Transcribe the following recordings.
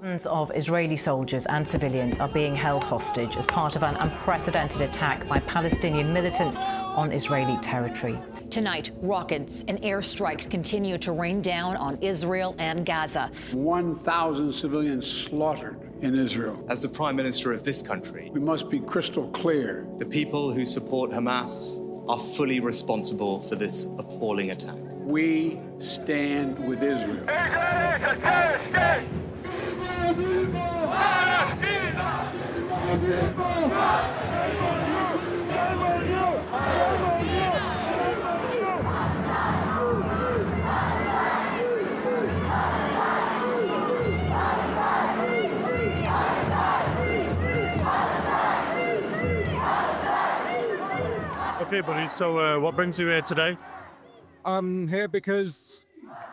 Dozens of Israeli soldiers and civilians are being held hostage as part of an unprecedented attack by Palestinian militants on Israeli territory. Tonight, rockets and airstrikes continue to rain down on Israel and Gaza. 1,000 civilians slaughtered in Israel. As the Prime Minister of this country, we must be crystal clear. The people who support Hamas are fully responsible for this appalling attack. We stand with Israel. Israel is a terrorist state! Okay, buddy, so what brings you here today? I'm here because,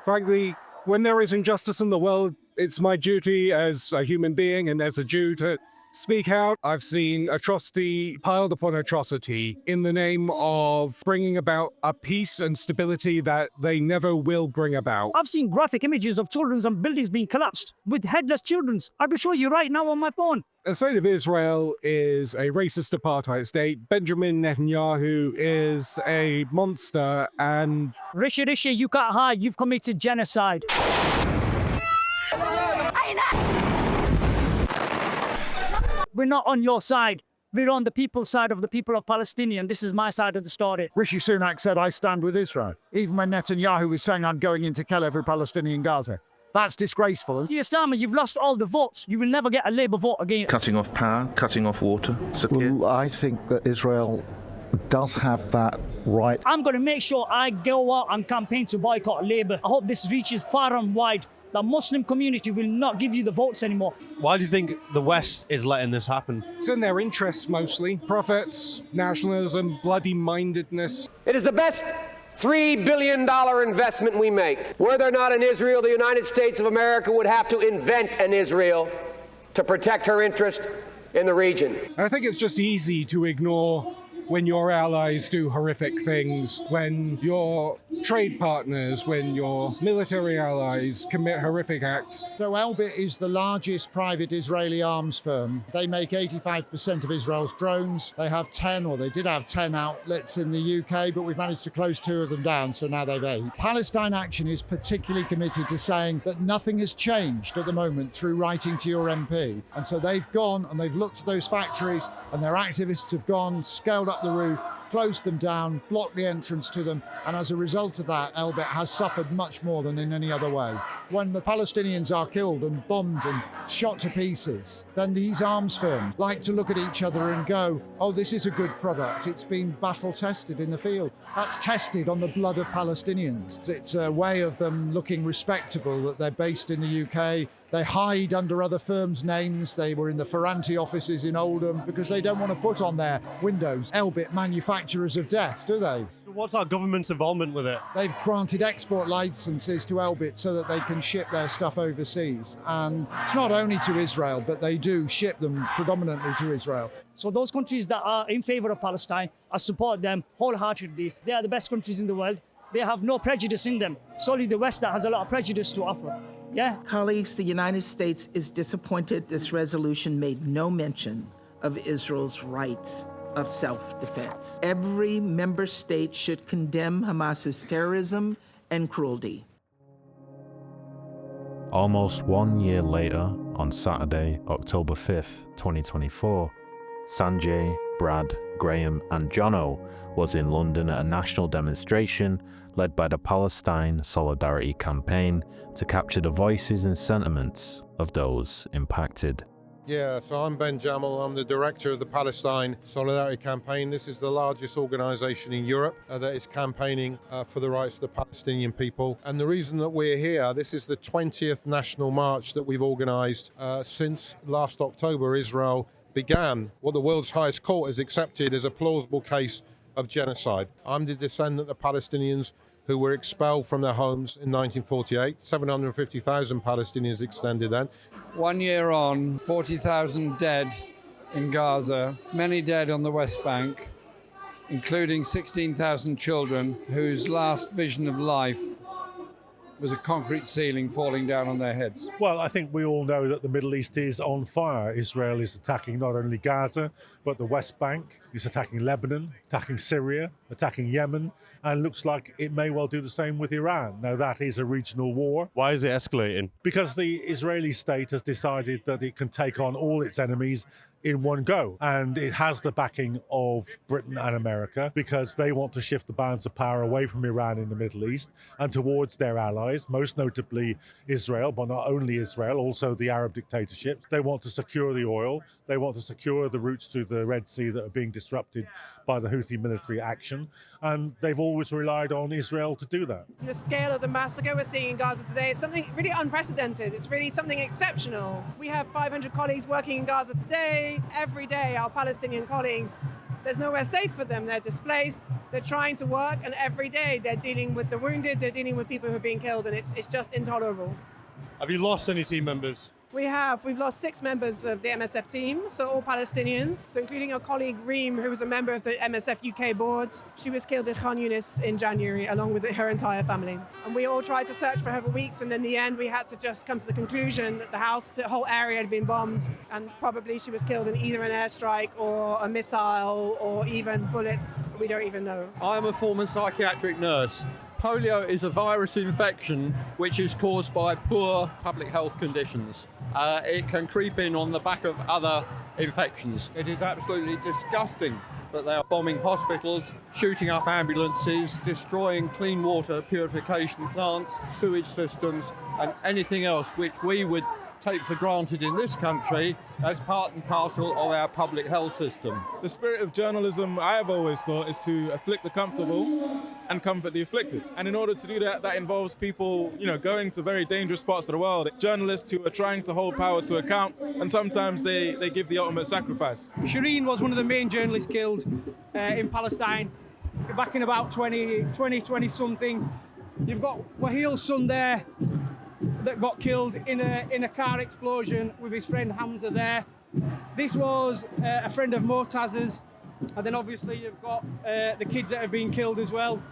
frankly, when there is injustice in the world, it's my duty as a human being and as a Jew to speak out. I've seen atrocity piled upon atrocity in the name of bringing about a peace and stability that they never will bring about. I've seen graphic images of children and buildings being collapsed with headless children. I can show you right now on my phone. The state of Israel is a racist apartheid state. Benjamin Netanyahu is a monster, and Rishi, you can't hide. You've committed genocide. We're not on your side. We're on the people's side of the people of Palestinian. This is my side of the story. Rishi Sunak said, I stand with Israel. Even when Netanyahu was saying, I'm going in to kill every Palestinian in Gaza. That's disgraceful. Dear Starmer, you've lost all the votes. You will never get a Labour vote again. Cutting off power, cutting off water. Well, I think that Israel does have that right. I'm going to make sure I go out and campaign to boycott Labour. I hope this reaches far and wide. The Muslim community will not give you the votes anymore. Why do you think the West is letting this happen? it's in their interests mostly. Profits, nationalism, bloody-mindedness. It is the best $3 billion investment we make. Were there not an Israel, the United States of America would have to invent an Israel to protect her interest in the region. I think it's just easy to ignore when your allies do horrific things, when your trade partners, when your military allies commit horrific acts. So Elbit is the largest private Israeli arms firm. They make 85% of Israel's drones. They have 10, or they did have 10 outlets in the UK, but we've managed to close 2 of them down, so now they've 8. Palestine Action is particularly committed to saying that nothing has changed at the moment through writing to your MP. And so they've gone and they've looked at those factories, and their activists have gone, scaled up the roof, closed them down, blocked the entrance to them, and as a result of that, Elbit has suffered much more than in any other way. When the Palestinians are killed and bombed and shot to pieces, then these arms firms like to look at each other and go, oh, this is a good product. It's been battle tested in the field. That's tested on the blood of Palestinians. It's a way of them looking respectable that they're based in the UK. They hide under other firms' names. They were in the Ferranti offices in Oldham because they don't want to put on their windows Elbit manufacturers of death, do they? So what's our government's involvement with it? They've granted export licenses to Elbit so that they can ship their stuff overseas. And it's not only to Israel, but they do ship them predominantly to Israel. So those countries that are in favor of Palestine, I support them wholeheartedly. They are the best countries in the world. They have no prejudice in them. It's only the West that has a lot of prejudice to offer. Yeah. Colleagues, the United States is disappointed this resolution made no mention of Israel's rights of self-defense. Every member state should condemn Hamas's terrorism and cruelty. Almost 1 year later, on Saturday, October 5th, 2024, Sanjay, Brad, Graeme and Johno was in London at a national demonstration led by the Palestine Solidarity Campaign to capture the voices and sentiments of those impacted. Yeah, so I'm Ben Jamal. I'm the director of the Palestine Solidarity Campaign. This is the largest organisation in Europe that is campaigning for the rights of the Palestinian people. And the reason that we're here, this is the 20th national march that we've organised since last October. Israel began what the world's highest court has accepted as a plausible case of genocide. I'm the descendant of Palestinians who were expelled from their homes in 1948. 750,000 Palestinians extended then. 1 year on, 40,000 dead in Gaza, many dead on the West Bank, including 16,000 children whose last vision of life was a concrete ceiling falling down on their heads. Well, I think we all know that the Middle East is on fire. Israel is attacking not only Gaza, but the West Bank. It's attacking Lebanon, attacking Syria, attacking Yemen, and looks like it may well do the same with Iran. Now, that is a regional war. Why is it escalating? Because the Israeli state has decided that it can take on all its enemies in one go. And it has the backing of Britain and America because they want to shift the balance of power away from Iran in the Middle East and towards their allies, most notably Israel, but not only Israel, also the Arab dictatorships. They want to secure the oil. They want to secure the routes to the Red Sea that are being disrupted by the Houthi military action. And they've always relied on Israel to do that. The scale of the massacre we're seeing in Gaza today is something really unprecedented. It's really something exceptional. We have 500 colleagues working in Gaza today. Every day, our Palestinian colleagues, there's nowhere safe for them. They're displaced, they're trying to work, and every day they're dealing with the wounded, they're dealing with people who are being killed, and it's just intolerable. Have you lost any team members? We've lost 6 members of the MSF team, so all Palestinians, so including our colleague Graeme, who was a member of the MSF UK board. She was killed in Khan Yunis in January, along with her entire family. And we all tried to search for her for weeks, and in the end we had to just come to the conclusion that the whole area had been bombed, and probably she was killed in either an airstrike or a missile or even bullets. We don't even know. I'm a former psychiatric nurse. Polio is a virus infection which is caused by poor public health conditions. It can creep in on the back of other infections. It is absolutely disgusting that they are bombing hospitals, shooting up ambulances, destroying clean water purification plants, sewage systems, and anything else which we would take for granted in this country as part and parcel of our public health system. The spirit of journalism, I have always thought, is to afflict the comfortable and comfort the afflicted. And in order to do that, that involves people, going to very dangerous parts of the world. Journalists who are trying to hold power to account, and sometimes they give the ultimate sacrifice. Shireen was one of the main journalists killed in Palestine back in about 20 something. You've got Wahil's son there that got killed in a car explosion with his friend Hamza there. This was a friend of Motaz's, and then obviously you've got the kids that have been killed as well,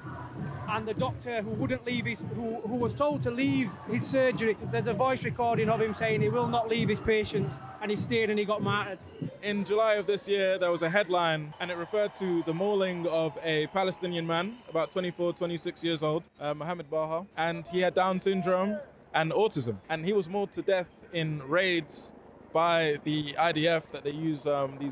and the doctor who wouldn't leave who was told to leave his surgery. There's a voice recording of him saying he will not leave his patients, and he stayed and he got martyred. In July of this year, there was a headline, and it referred to the mauling of a Palestinian man, about 24, 26 years old, Mohammed Baha, and he had Down syndrome and autism, and he was mauled to death in raids by the IDF that they use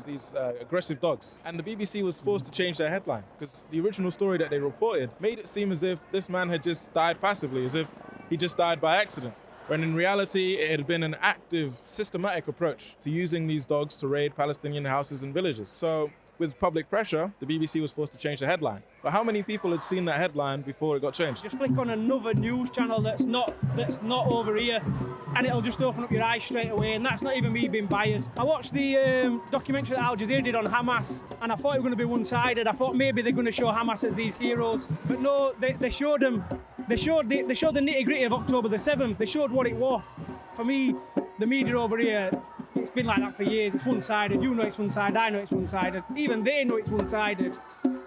these aggressive dogs. And the BBC was forced to change their headline because the original story that they reported made it seem as if this man had just died passively, as if he just died by accident, when in reality it had been an active, systematic approach to using these dogs to raid Palestinian houses and villages. So with public pressure, the BBC was forced to change the headline. But how many people had seen that headline before it got changed? Just click on another news channel that's not over here, and it'll just open up your eyes straight away, and that's not even me being biased. I watched the documentary that Al Jazeera did on Hamas, and I thought it was going to be one-sided. I thought maybe they're going to show Hamas as these heroes, but no, they showed them. They showed the nitty-gritty of October the 7th. They showed what it was. For me, the media over here, it's been like that for years. It's one-sided. You know it's one-sided. I know it's one-sided. Even they know it's one-sided.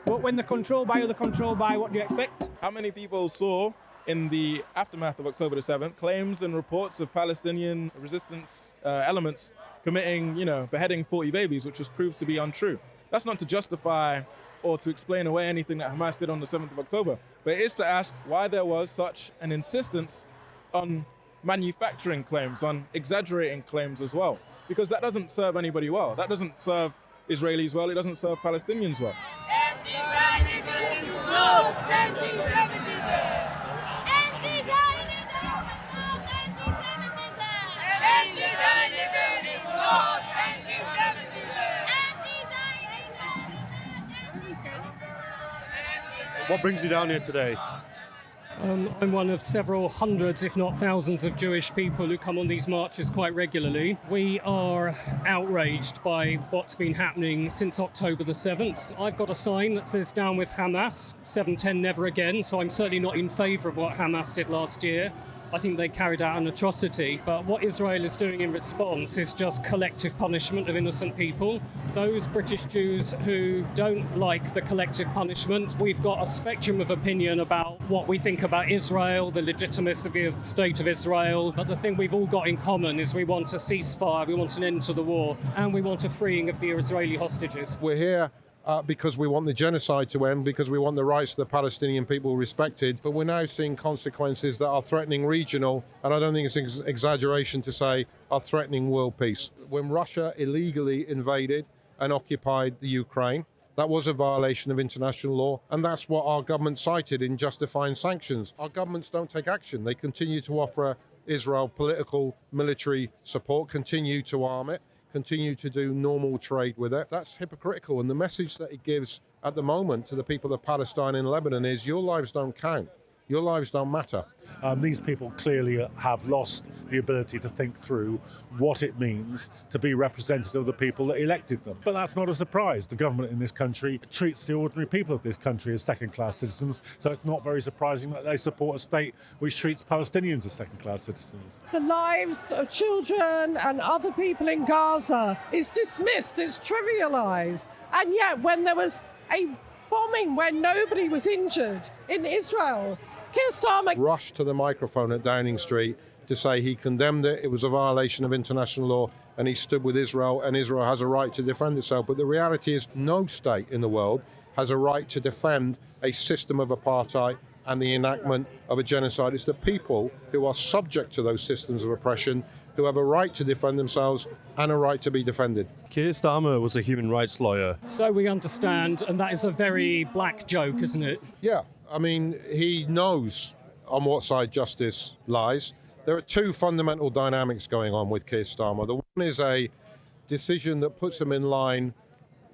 But when they're controlled by other controlled by, what do you expect? How many people saw in the aftermath of October the 7th claims and reports of Palestinian resistance elements committing, beheading 40 babies, which was proved to be untrue? That's not to justify or to explain away anything that Hamas did on the 7th of October, but it is to ask why there was such an insistence on manufacturing claims, on exaggerating claims as well, because that doesn't serve anybody well. That doesn't serve Israelis well. It doesn't serve Palestinians well. What brings you down here today? I'm one of several hundreds, if not thousands, of Jewish people who come on these marches quite regularly. We are outraged by what's been happening since October the 7th. I've got a sign that says "Down with Hamas, 710 never again," so I'm certainly not in favour of what Hamas did last year. I think they carried out an atrocity. But what Israel is doing in response is just collective punishment of innocent people. Those British Jews who don't like the collective punishment, we've got a spectrum of opinion about what we think about Israel, the legitimacy of the state of Israel. But the thing we've all got in common is we want a ceasefire, we want an end to the war, and we want a freeing of the Israeli hostages. We're here because we want the genocide to end, because we want the rights of the Palestinian people respected, but we're now seeing consequences that are threatening regional, and I don't think it's an exaggeration to say are threatening world peace. When Russia illegally invaded and occupied the Ukraine, that was a violation of international law, and that's what our government cited in justifying sanctions. Our governments don't take action. They continue to offer Israel political, military support, continue to arm it, continue to do normal trade with it. That's hypocritical, and the message that it gives at the moment to the people of Palestine and Lebanon is your lives don't count. Your lives don't matter. These people clearly have lost the ability to think through what it means to be representative of the people that elected them. But that's not a surprise. The government in this country treats the ordinary people of this country as second-class citizens, so it's not very surprising that they support a state which treats Palestinians as second-class citizens. The lives of children and other people in Gaza is dismissed, it's trivialised. And yet when there was a bombing when nobody was injured in Israel, Keir Starmer rushed to the microphone at Downing Street to say he condemned it, it was a violation of international law, and he stood with Israel, and Israel has a right to defend itself. But the reality is no state in the world has a right to defend a system of apartheid and the enactment of a genocide. It's the people who are subject to those systems of oppression who have a right to defend themselves and a right to be defended. Keir Starmer was a human rights lawyer. So we understand, and that is a very black joke, isn't it? Yeah, I mean, he knows on what side justice lies. There are two fundamental dynamics going on with Keir Starmer. The one is a decision that puts him in line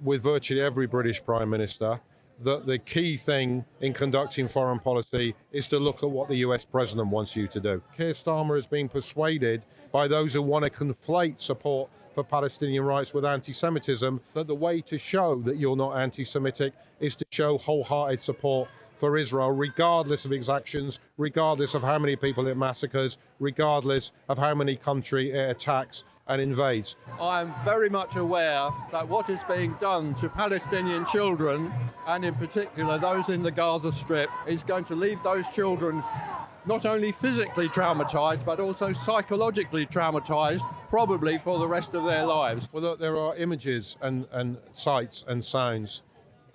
with virtually every British Prime Minister, that the key thing in conducting foreign policy is to look at what the US President wants you to do. Keir Starmer is being persuaded by those who want to conflate support for Palestinian rights with anti-Semitism, that the way to show that you're not anti-Semitic is to show wholehearted support for Israel, regardless of its actions, regardless of how many people it massacres, regardless of how many countries it attacks and invades. I am very much aware that what is being done to Palestinian children, and in particular those in the Gaza Strip, is going to leave those children not only physically traumatised, but also psychologically traumatised, probably for the rest of their lives. Well, look, there are images and sights and sounds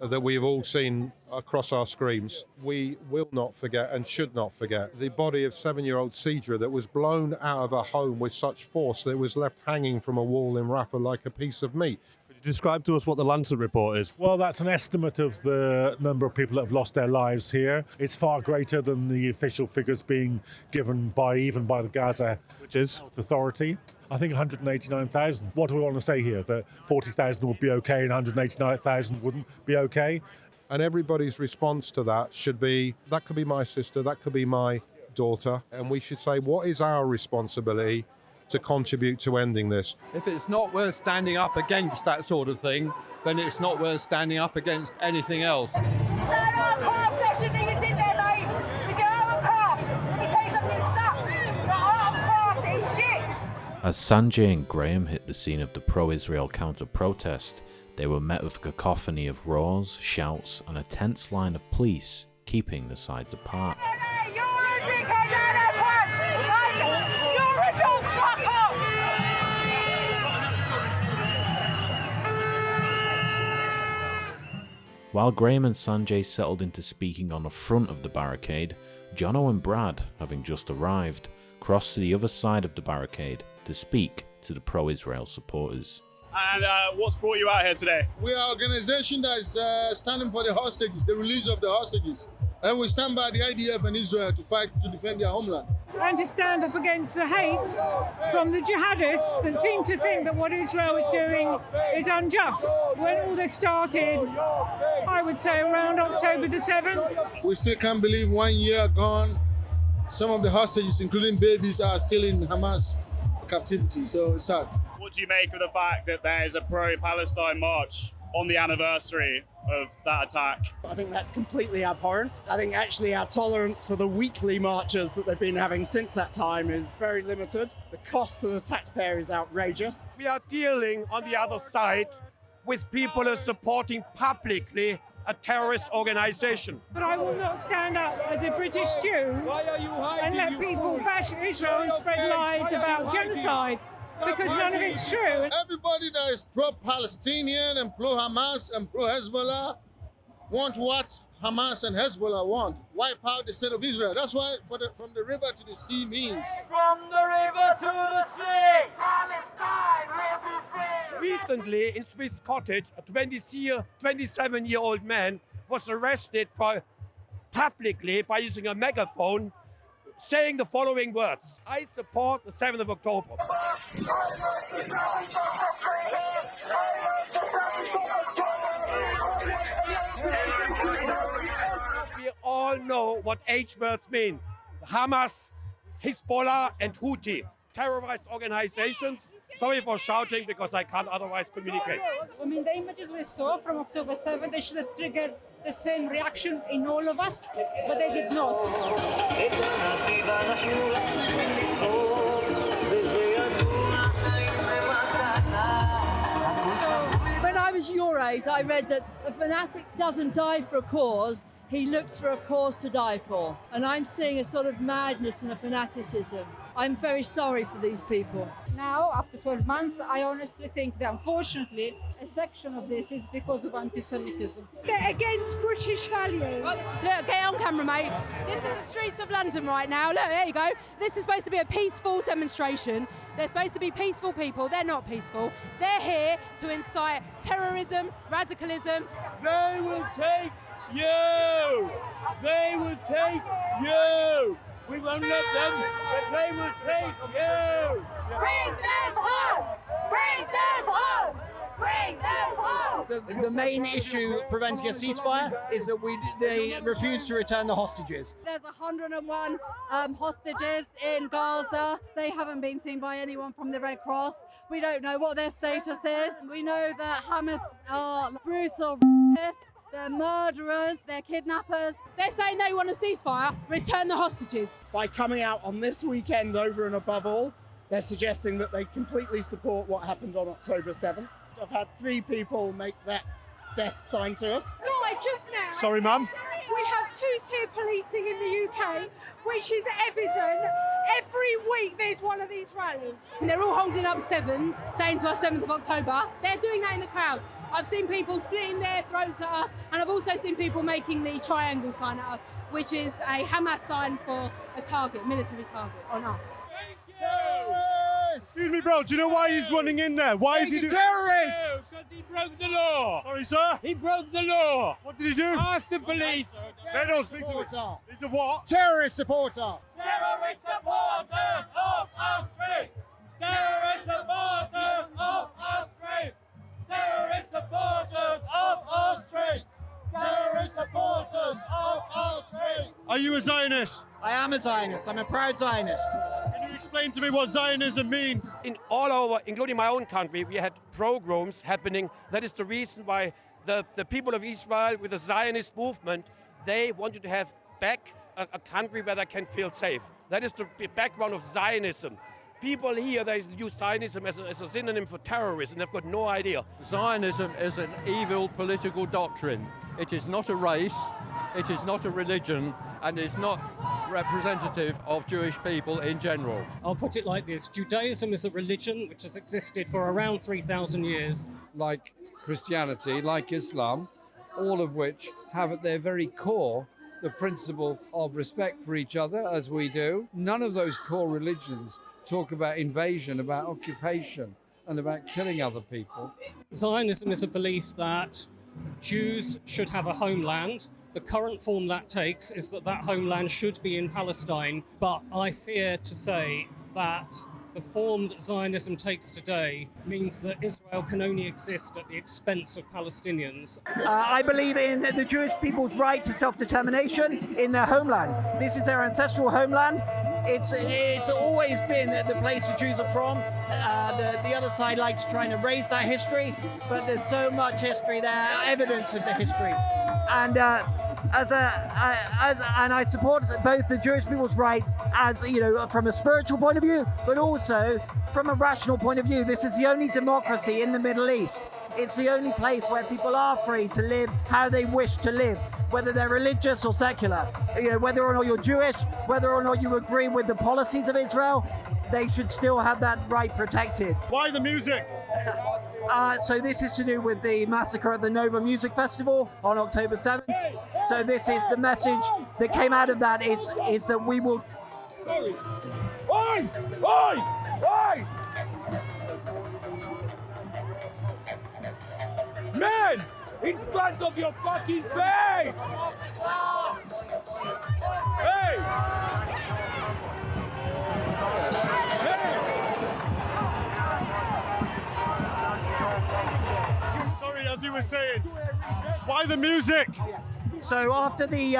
that we've all seen across our screens. We will not forget and should not forget the body of 7-year-old Cedra that was blown out of her home with such force that it was left hanging from a wall in Rafah like a piece of meat. Could you describe to us what the Lancet report is? Well, that's an estimate of the number of people that have lost their lives here. It's far greater than the official figures being given even by the Gaza Health Authority. I think 189,000. What do we want to say here? That 40,000 would be okay and 189,000 wouldn't be okay? And everybody's response to that should be, that could be my sister, that could be my daughter. And we should say, what is our responsibility to contribute to ending this? If it's not worth standing up against that sort of thing, then it's not worth standing up against anything else. As Sanjay and Graeme hit the scene of the pro-Israel counter-protest, they were met with a cacophony of roars, shouts, and a tense line of police keeping the sides apart. While Graeme and Sanjay settled into speaking on the front of the barricade, Johno and Brad, having just arrived, crossed to the other side of the barricade to speak to the pro-Israel supporters. And what's brought you out here today? We are an organization that is standing for the hostages, the release of the hostages. And we stand by the IDF and Israel to fight to defend their homeland. And to stand up against the hate from the jihadists that seem to think that what Israel is doing is unjust. When all this started, I would say around October the 7th. We still can't believe 1 year gone. Some of the hostages, including babies, are still in Hamas captivity, so it's sad. What do you make of the fact that there is a pro-Palestine march on the anniversary of that attack? I think that's completely abhorrent. I think actually our tolerance for the weekly marches that they've been having since that time is very limited. The cost to the taxpayer is outrageous. We are dealing on the other side with people who are supporting publicly a terrorist organization. But I will not stand up as a British Jew and let people bash Israel and spread lies about genocide, because none of it's true. Everybody that is pro-Palestinian and pro-Hamas and pro-Hezbollah want what Hamas and Hezbollah want. Wipe out the state of Israel. That's why from the river to the sea means. From the river to the sea, Palestine will be free. Recently in Swiss Cottage, a 27-year-old man was arrested for publicly by using a megaphone saying the following words: I support the 7th of October. We all know what H words mean. Hamas, Hezbollah and Houthi, terrorist organizations. Sorry for shouting because I can't otherwise communicate. I mean, the images we saw from October 7th, they should have triggered the same reaction in all of us, but they did not. When I was your age, I read that a fanatic doesn't die for a cause, he looks for a cause to die for. And I'm seeing a sort of madness and a fanaticism. I'm very sorry for these people. Now, after 12 months, I honestly think that unfortunately, a section of this is because of anti-Semitism. They're against British values. Look, get on camera, mate. This is the streets of London right now. Look, there you go. This is supposed to be a peaceful demonstration. They're supposed to be peaceful people. They're not peaceful. They're here to incite terrorism, radicalism. They will take you! They will take you! We won't let them, but they will take you! Bring them home! Bring them home! Bring them home! The main issue preventing a ceasefire is that they refuse to return the hostages. There's 101 hostages in Gaza. They haven't been seen by anyone from the Red Cross. We don't know what their status is. We know that Hamas are brutal rapists. They're murderers, they're kidnappers. They're saying they want a ceasefire, return the hostages. By coming out on this weekend over and above all, they're suggesting that they completely support what happened on October 7th. I've had 3 people make that death sign to us. Guy, just now. Sorry, ma'am. We have 2-tier policing in the UK, which is evident. Every week there's one of these rallies. And they're all holding up 7s, saying to us 7th of October. They're doing that in the crowd. I've seen people slitting their throats at us, and I've also seen people making the triangle sign at us, which is a Hamas sign for a target, military target on us. Excuse me, bro, do you know why he's running in there? Why is he a terrorist? Because he broke the law. Sorry, sir? He broke the law. What did he do? Ask the police. They don't speak to me. He's a what? Terrorist supporter. Terrorist supporters of our streets. Terrorist supporters of our streets. Terrorist supporters of our streets. Terrorist supporters of our streets. Are you a Zionist? I am a Zionist. I'm a proud Zionist. Can you explain to me what Zionism means? In all over, including my own country, we had pogroms happening. That is the reason why the people of Israel with the Zionist movement, they wanted to have back a country where they can feel safe. That is the background of Zionism. People here, they use Zionism as a synonym for terrorism. They've got no idea. Zionism is an evil political doctrine. It is not a race, it is not a religion, and is not representative of Jewish people in general. I'll put it like this. Judaism is a religion which has existed for around 3,000 years. Like Christianity, like Islam, all of which have at their very core the principle of respect for each other, as we do. None of those core religions talk about invasion, about occupation, and about killing other people. Zionism is a belief that Jews should have a homeland. The current form that takes is that homeland should be in Palestine, but I fear to say that the form that Zionism takes today means that Israel can only exist at the expense of Palestinians. I believe in the Jewish people's right to self-determination in their homeland. This is their ancestral homeland. It's always been the place the Jews are from. The other side likes trying to erase that history, but there's so much history there, evidence of the history. And and I support both the Jewish people's right, as from a spiritual point of view, but also from a rational point of view. This is the only democracy in the Middle East. It's the only place where people are free to live how they wish to live, whether they're religious or secular. Whether or not you're Jewish, whether or not you agree with the policies of Israel, they should still have that right protected. Why the music? So this is to do with the massacre at the Nova Music Festival on October 7th. So this is the message that came out of that is that we will... Sorry. Oi! Oi! Oi! Man! In front of your fucking face! Hey! Sorry, as you were saying, why the music? So after the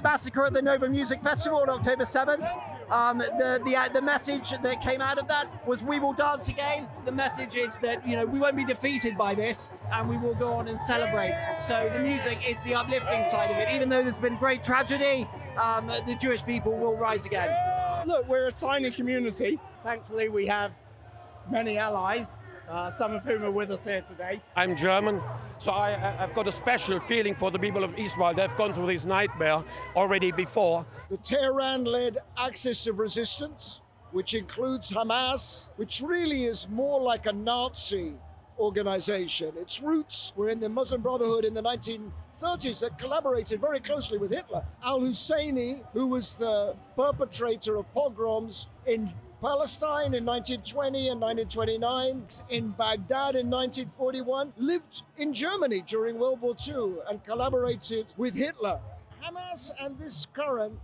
massacre at the Nova Music Festival on October 7th, the message that came out of that was we will dance again. The message is that we won't be defeated by this, and we will go on and celebrate. So the music is the uplifting side of it. Even though there's been great tragedy, the Jewish people will rise again. Look, we're a tiny community. Thankfully, we have many allies, some of whom are with us here today. I'm German, so I've got a special feeling for the people of Israel. They've gone through this nightmare already before. The Tehran-led Axis of Resistance, which includes Hamas, which really is more like a Nazi organization. Its roots were in the Muslim Brotherhood in the 1930s that collaborated very closely with Hitler. Al-Husseini, who was the perpetrator of pogroms in Palestine in 1920 and 1929, in Baghdad in 1941, lived in Germany during World War II and collaborated with Hitler. Hamas and this current,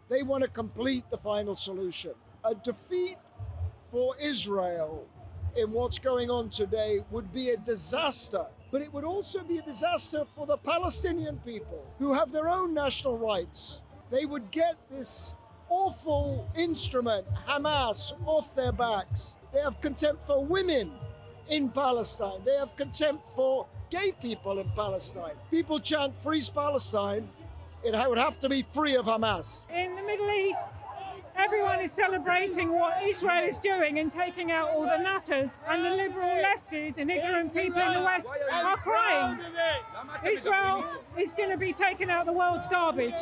they want to complete the final solution. A defeat for Israel in what's going on today would be a disaster, but it would also be a disaster for the Palestinian people who have their own national rights. They would get this awful instrument, Hamas, off their backs. They have contempt for women in Palestine. They have contempt for gay people in Palestine. People chant "Free Palestine." It would have to be free of Hamas. In the Middle East, everyone is celebrating what Israel is doing and taking out all the nutters, and the liberal lefties and ignorant people in the West are crying. Israel is going to be taking out the world's garbage.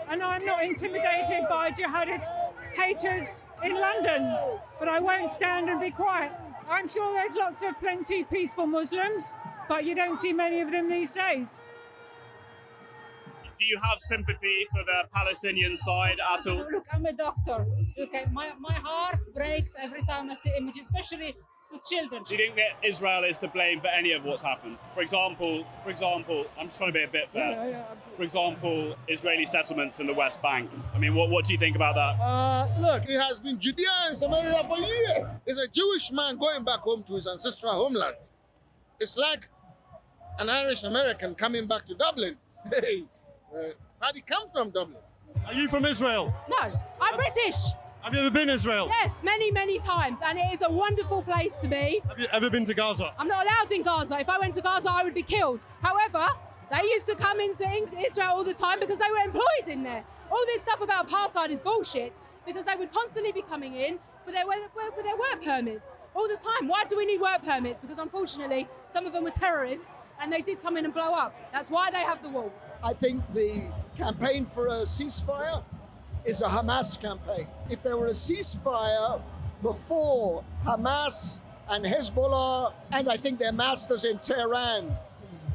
And I'm not intimidated by jihadist haters in London, but I won't stand and be quiet. I'm sure there's plenty peaceful Muslims, but you don't see many of them these days. Do you have sympathy for the Palestinian side at all? Look, I'm a doctor. Okay, my heart breaks every time I see images, especially with children. Do you think that Israel is to blame for any of what's happened? For example, I'm just trying to be a bit fair. Yeah, absolutely. For example, Israeli settlements in the West Bank. I mean, what do you think about that? Look, it has been Judea and Samaria for years. It's a Jewish man going back home to his ancestral homeland. It's like an Irish American coming back to Dublin. Hey, how did he come from Dublin? Are you from Israel? No, I'm British. Have you ever been to Israel? Yes, many, many times, and it is a wonderful place to be. Have you ever been to Gaza? I'm not allowed in Gaza. If I went to Gaza, I would be killed. However, they used to come into Israel all the time because they were employed in there. All this stuff about apartheid is bullshit because they would constantly be coming in for their work permits all the time. Why do we need work permits? Because unfortunately, some of them were terrorists and they did come in and blow up. That's why they have the walls. I think the campaign for a ceasefire is a Hamas campaign. If there were a ceasefire before Hamas and Hezbollah, and I think their masters in Tehran,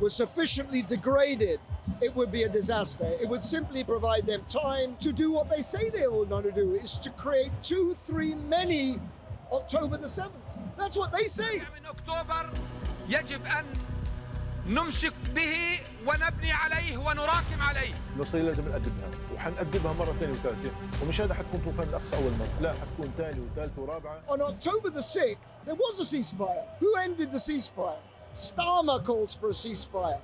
were sufficiently degraded, it would be a disaster. It would simply provide them time to do what they say they will not do, is to create 2-3 many October the 7th. That's what they say. نمسك به ونبني عليه ونراكم عليه. الوصية لازم نقدمها وحنقدمها مرة ثانية وثالثة ومش هذا حتكون طوفان الأقصى أول مرة، لا حتكون ثانية وثالثة ورابعة. On October the 6th, there was a ceasefire. Who ended the ceasefire? Starmer calls for a ceasefire.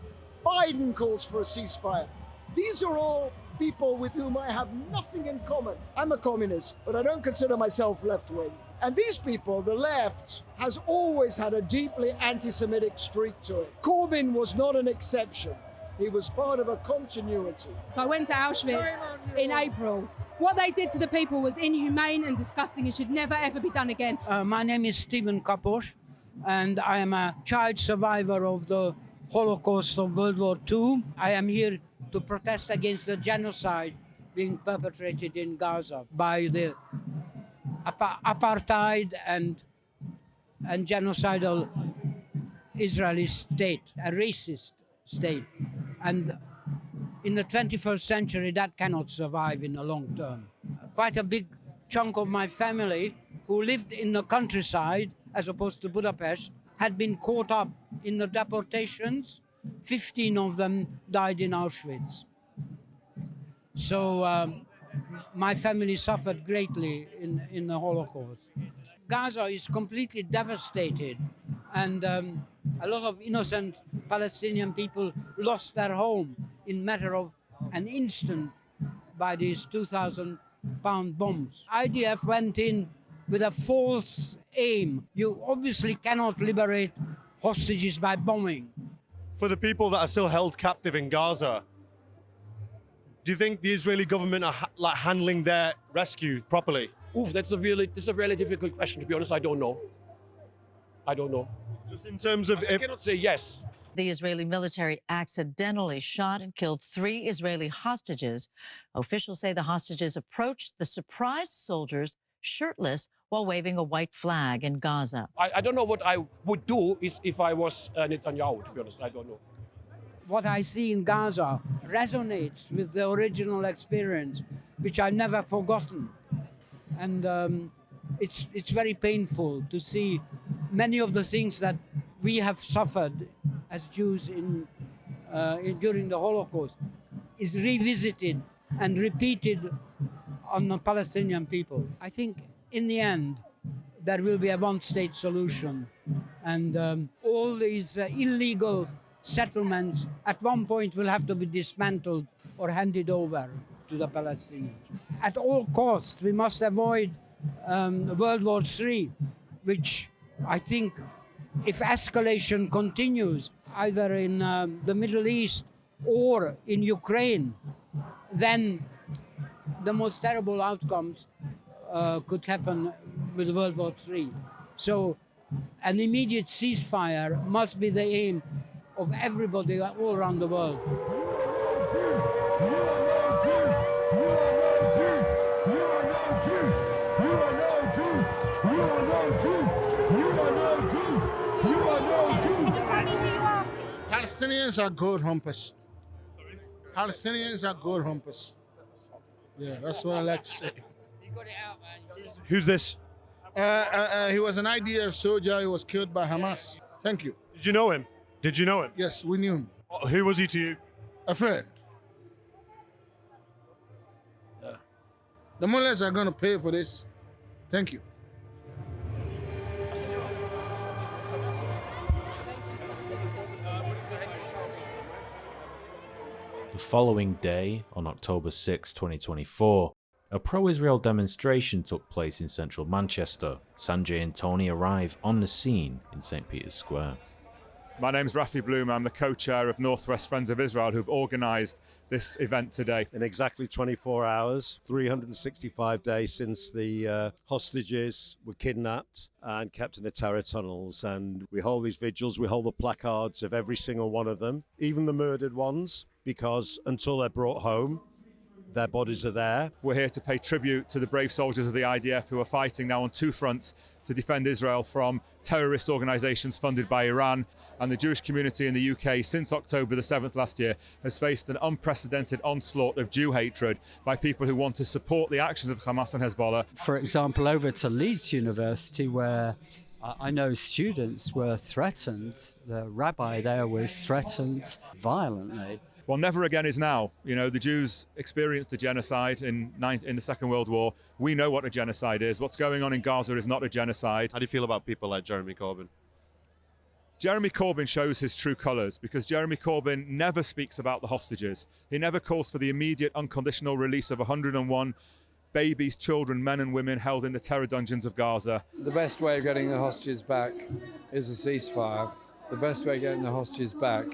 Biden calls for a ceasefire. These are all people with whom I have nothing in common. I'm a communist, but I don't consider myself left-wing. And these people, the left, has always had a deeply anti-Semitic streak to it. Corbyn was not an exception. He was part of a continuity. So I went to Auschwitz in April. What they did to the people was inhumane and disgusting and should never ever be done again. My name is Stephen Kaposh, and I am a child survivor of the Holocaust of World War II. I am here to protest against the genocide being perpetrated in Gaza by the apartheid and genocidal Israeli state, a racist state. And in the 21st century, that cannot survive in the long term. Quite a big chunk of my family who lived in the countryside, as opposed to Budapest, had been caught up in the deportations. 15 of them died in Auschwitz. So my family suffered greatly in the Holocaust. Gaza is completely devastated, and a lot of innocent Palestinian people lost their home in matter of an instant by these 2,000-pound bombs. IDF went in with a false aim. You obviously cannot liberate hostages by bombing. For the people that are still held captive in Gaza, do you think the Israeli government are handling their rescue properly? Oof, that's a really difficult question, to be honest. I don't know. Just in terms of... I cannot say yes. The Israeli military accidentally shot and killed 3 Israeli hostages. Officials say the hostages approached the surprised soldiers shirtless while waving a white flag in Gaza. I don't know what I would do if I was Netanyahu, to be honest. I don't know. What I see in Gaza resonates with the original experience, which I've never forgotten. And it's very painful to see many of the things that we have suffered as Jews during the Holocaust is revisited and repeated on the Palestinian people. I think in the end there will be a one-state solution, and all these illegal settlements at one point will have to be dismantled or handed over to the Palestinians. At all costs, we must avoid World War III, which I think, if escalation continues, either in the Middle East or in Ukraine, then the most terrible outcomes could happen with World War III. So an immediate ceasefire must be the aim of everybody all around the world. Palestinians are good humpers. Palestinians are good humpers. Yeah, that's what I like to say. Who's this? He was an IDF soldier. He was killed by Hamas. Thank you. Did you know him? Yes, we knew him. Who was he to you? A friend. Yeah. The mullahs are going to pay for this. Thank you. The following day, on October 6, 2024, a pro-Israel demonstration took place in central Manchester. Sanjay and Tony arrive on the scene in St. Peter's Square. My name's Rafi Bloom. I'm the co-chair of Northwest Friends of Israel, who've organised this event today. In exactly 24 hours, 365 days since the hostages were kidnapped and kept in the terror tunnels. And we hold these vigils, we hold the placards of every single one of them, even the murdered ones, because until they're brought home, their bodies are there. We're here to pay tribute to the brave soldiers of the IDF who are fighting now on 2 fronts to defend Israel from terrorist organisations funded by Iran. And the Jewish community in the UK since October the 7th last year has faced an unprecedented onslaught of Jew hatred by people who want to support the actions of Hamas and Hezbollah. For example, over to Leeds University, where I know students were threatened, the rabbi there was threatened violently. Well, never again is now. You know, the Jews experienced a genocide in the Second World War. We know what a genocide is. What's going on in Gaza is not a genocide. How do you feel about people like Jeremy Corbyn? Jeremy Corbyn shows his true colours because Jeremy Corbyn never speaks about the hostages. He never calls for the immediate unconditional release of 101 babies, children, men and women held in the terror dungeons of Gaza. The best way of getting the hostages back is a ceasefire. The best way of getting the hostages back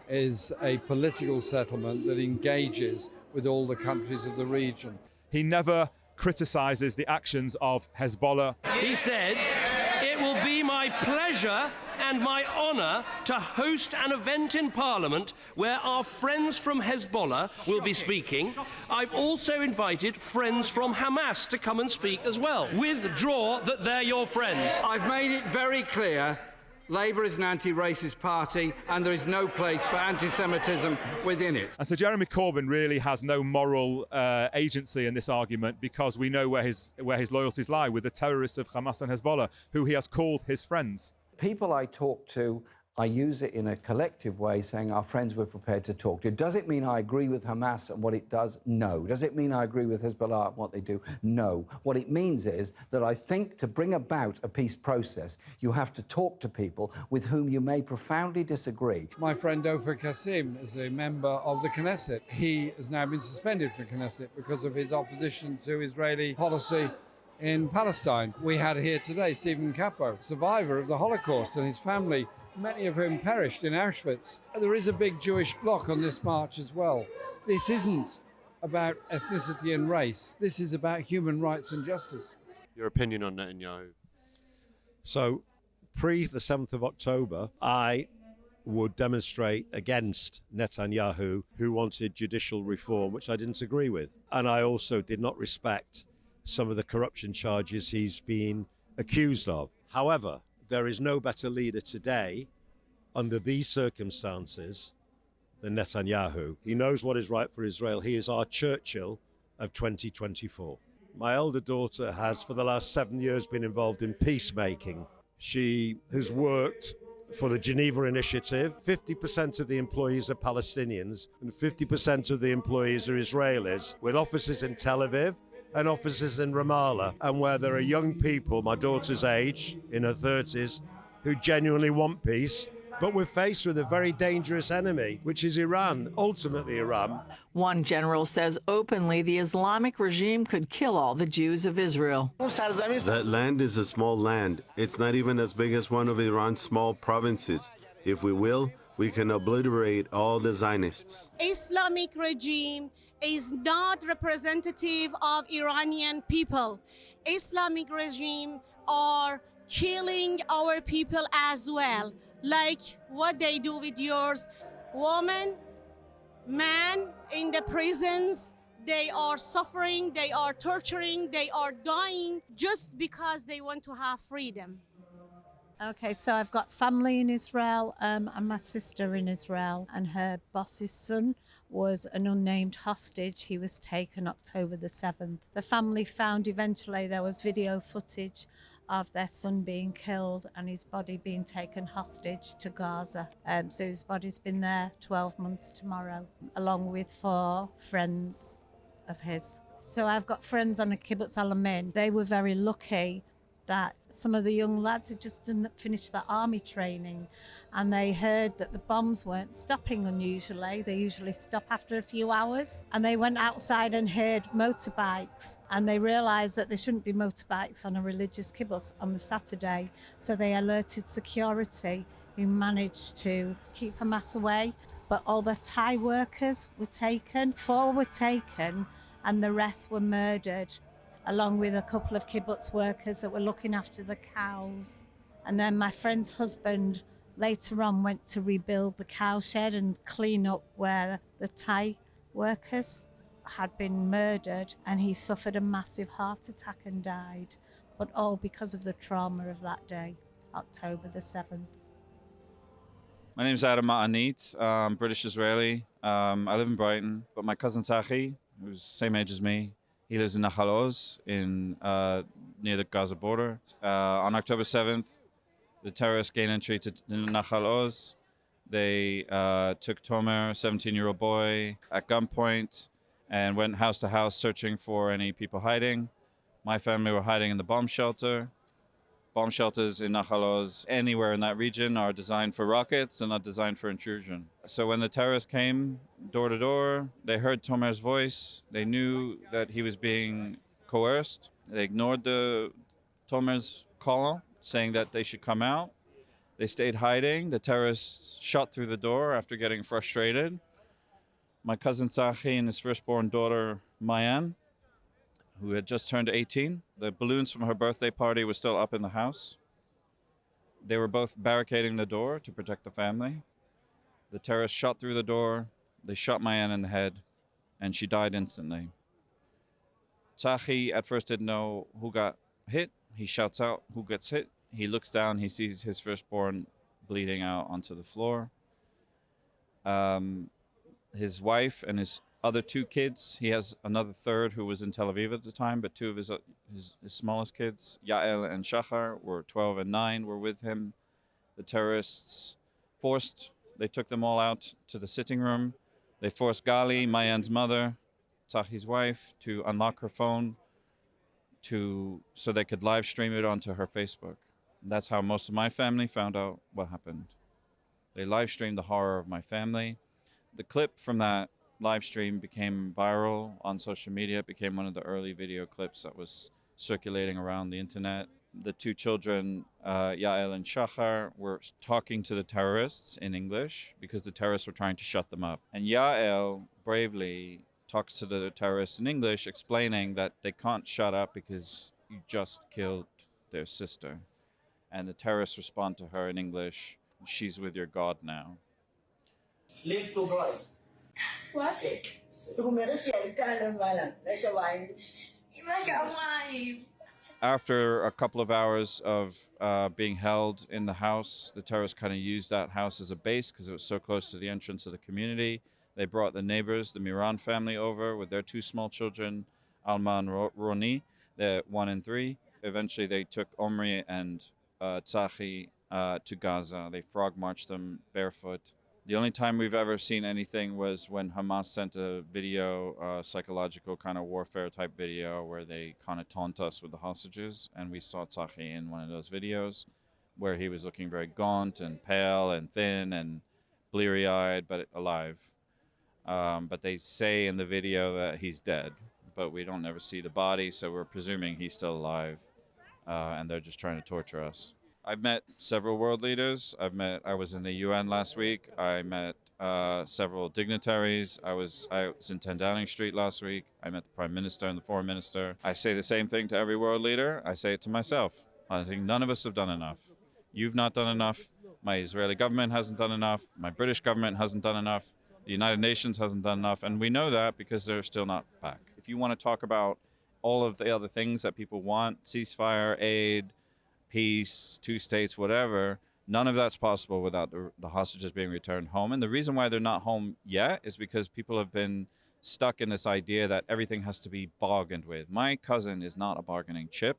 is a political settlement that engages with all the countries of the region. He never criticises the actions of Hezbollah. He said, "It will be my pleasure and my honour to host an event in Parliament where our friends from Hezbollah will be speaking. I've also invited friends from Hamas to come and speak as well. Withdraw that they're your friends." I've made it very clear Labour is an anti-racist party and there is no place for anti-Semitism within it. And so Jeremy Corbyn really has no moral agency in this argument because we know where his loyalties lie with the terrorists of Hamas and Hezbollah, who he has called his friends. People I talk to, I use it in a collective way, saying our friends we're prepared to talk to. Does it mean I agree with Hamas and what it does? No. Does it mean I agree with Hezbollah and what they do? No. What it means is that I think to bring about a peace process, you have to talk to people with whom you may profoundly disagree. My friend Ofer Kassim is a member of the Knesset. He has now been suspended from Knesset because of his opposition to Israeli policy in Palestine. We had here today Stephen Capo, survivor of the Holocaust, and his family, many of whom perished in Auschwitz. There is a big Jewish bloc on this march as well. This isn't about ethnicity and race. This is about human rights and justice. Your opinion on Netanyahu? So, pre the 7th of October, I would demonstrate against Netanyahu, who wanted judicial reform, which I didn't agree with. And I also did not respect some of the corruption charges he's been accused of. However, there is no better leader today under these circumstances than Netanyahu. He knows what is right for Israel. He is our Churchill of 2024. My elder daughter has, for the last 7 years, been involved in peacemaking. She has worked for the Geneva Initiative. 50% of the employees are Palestinians and 50% of the employees are Israelis, with offices in Tel Aviv and offices in Ramallah, and where there are young people, my daughter's age, in her 30s, who genuinely want peace. But we're faced with a very dangerous enemy, which is Iran, ultimately Iran. One general says openly the Islamic regime could kill all the Jews of Israel. That land is a small land. It's not even as big as one of Iran's small provinces. If we will, we can obliterate all the Zionists. Islamic regime is not representative of Iranian people. Islamic regime are killing our people as well, like what they do with yours. Women, men in the prisons, they are suffering, they are torturing, they are dying just because they want to have freedom. Okay, so I've got family in Israel and my sister in Israel, and her boss's son was an unnamed hostage. He was taken October the 7th. The family found eventually there was video footage of their son being killed and his body being taken hostage to Gaza. So his body's been there 12 months tomorrow, along with 4 friends of his. So I've got friends on the Kibbutz Alamin. They were very lucky that some of the young lads had just finished their army training, and they heard that the bombs weren't stopping unusually. They usually stop after a few hours, and they went outside and heard motorbikes, and they realized that there shouldn't be motorbikes on a religious kibbutz on the Saturday, so they alerted security, who managed to keep Hamas away. But all the Thai workers were taken, 4 were taken, and the rest were murdered, along with a couple of kibbutz workers that were looking after the cows. And then my friend's husband later on went to rebuild the cow shed and clean up where the Thai workers had been murdered, and he suffered a massive heart attack and died, but all because of the trauma of that day, October the 7th. My name is Adam Ma'anit. I'm British Israeli. I live in Brighton, but my cousin Tahi, who's the same age as me, he lives in Nahal Oz, near the Gaza border. On October 7th, the terrorists gained entry to Nahal Oz. They took Tomer, a 17-year-old boy, at gunpoint and went house to house searching for any people hiding. My family were hiding in the bomb shelter. Bomb shelters in Nahal Oz, anywhere in that region, are designed for rockets and not designed for intrusion. So when the terrorists came door to door, they heard Tomer's voice. They knew that he was being coerced. They ignored the Tomer's call, saying that they should come out. They stayed hiding. The terrorists shot through the door after getting frustrated. My cousin Tzachi and his firstborn daughter, Mayan, who had just turned 18. The balloons from her birthday party were still up in the house. They were both barricading the door to protect the family. The terrorists shot through the door. They shot Mayan in the head, and she died instantly. Tzachi at first didn't know who got hit. He shouts out who gets hit. He looks down. He sees his firstborn bleeding out onto the floor. His wife and his other two kids. He has another third who was in Tel Aviv at the time, but two of his smallest kids, Yael and Shachar, were 12 and 9, were with him. The terrorists they took them all out to the sitting room. They forced Gali, Mayan's mother, Tzachi's wife, to unlock her phone so they could live stream it onto her Facebook. And that's how most of my family found out what happened. They live streamed the horror of my family. The clip from that live stream became viral on social media. It became one of the early video clips that was circulating around the internet. The two children, Yael and Shachar, were talking to the terrorists in English because the terrorists were trying to shut them up. And Yael bravely talks to the terrorists in English, explaining that they can't shut up because you just killed their sister. And the terrorists respond to her in English, "She's with your God now." Live to God. What? After a couple of hours of being held in the house, the terrorists kind of used that house as a base because it was so close to the entrance of the community. They brought the neighbors, the Miran family, over with their two small children, Alma and Roni, they're 1 and 3. Eventually, they took Omri and Tzachi to Gaza. They frog marched them barefoot. The only time we've ever seen anything was when Hamas sent a video, psychological kind of warfare type video, where they kind of taunt us with the hostages. And we saw Tzachi in one of those videos where he was looking very gaunt and pale and thin and bleary-eyed, but alive. But they say in the video that he's dead, but we don't ever see the body, so we're presuming he's still alive, and they're just trying to torture us. I've met several world leaders. I was in the UN last week. I met several dignitaries. I was in 10 Downing Street last week. I met the Prime Minister and the Foreign Minister. I say the same thing to every world leader. I say it to myself. I think none of us have done enough. You've not done enough. My Israeli government hasn't done enough. My British government hasn't done enough. The United Nations hasn't done enough. And we know that because they're still not back. If you want to talk about all of the other things that people want, ceasefire, aid, peace, 2 states, whatever, none of that's possible without the hostages being returned home. And the reason why they're not home yet is because people have been stuck in this idea that everything has to be bargained with. My cousin is not a bargaining chip.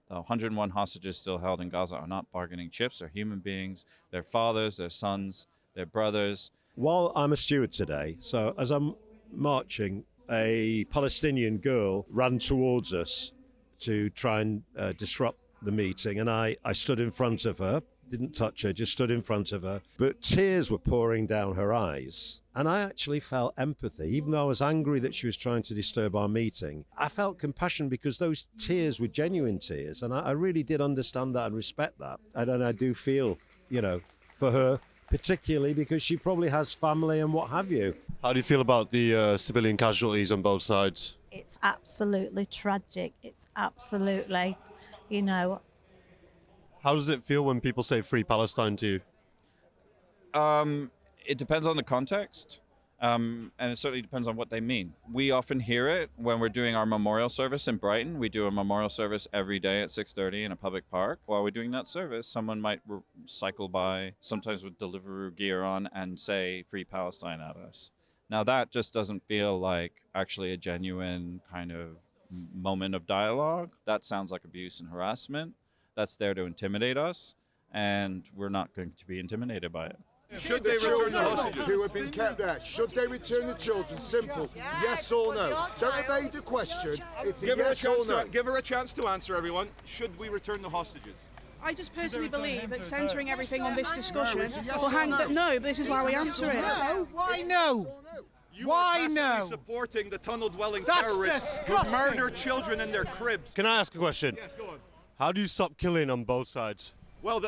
The 101 hostages still held in Gaza are not bargaining chips. They're human beings. They're fathers, their sons, their brothers. While I'm a steward today, so as I'm marching, a Palestinian girl ran towards us to try and disrupt the meeting, and I stood in front of her, didn't touch her, just stood in front of her, but tears were pouring down her eyes, and I actually felt empathy. Even though I was angry that she was trying to disturb our meeting, I felt compassion because those tears were genuine tears, and I really did understand that and respect that. And I do feel, for her, particularly because she probably has family and what have you. How do you feel about the civilian casualties on both sides? It's absolutely tragic. It's absolutely, How does it feel when people say free Palestine to you? It depends on the context, and it certainly depends on what they mean. We often hear it when we're doing our memorial service in Brighton. We do a memorial service every day at 6:30 in a public park. While we're doing that service, someone might cycle by, sometimes with Deliveroo gear on, and say free Palestine at us. Now that just doesn't feel like actually a genuine kind of moment of dialogue. That sounds like abuse and harassment. That's there to intimidate us, and we're not going to be intimidated by it. Should they return the hostages who have been kept there? Should they return the children? Simple. Yes or no. Don't evade the question. It's a yes or no. Give her a chance to answer, everyone. Should we return the hostages? I just personally believe that centering everything on this discussion will hang. No, this is why we answer it. No, why no? Why no? Supporting the tunnel-dwelling That's terrorists who disgusting. murder children in their cribs. Can I ask a question? Yes, go on. How do you stop killing on both sides? Well,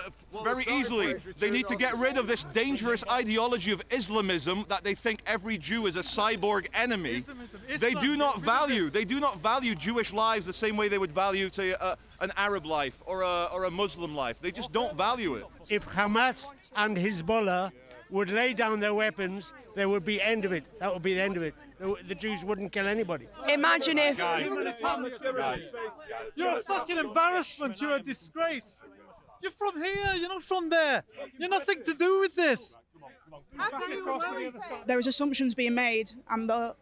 very easily. They need to get rid of this dangerous ideology of Islamism that they think every Jew is a cyborg enemy. They do not value Jewish lives the same way they would value, say, an Arab life or a Muslim life. They just don't value it. If Hamas and Hezbollah would lay down their weapons, there would be end of it. That would be the end of it. The Jews wouldn't kill anybody. Imagine if... You're a fucking embarrassment. You're a disgrace. You're from here. You're not from there. You're nothing to do with this. There is assumptions being made, and the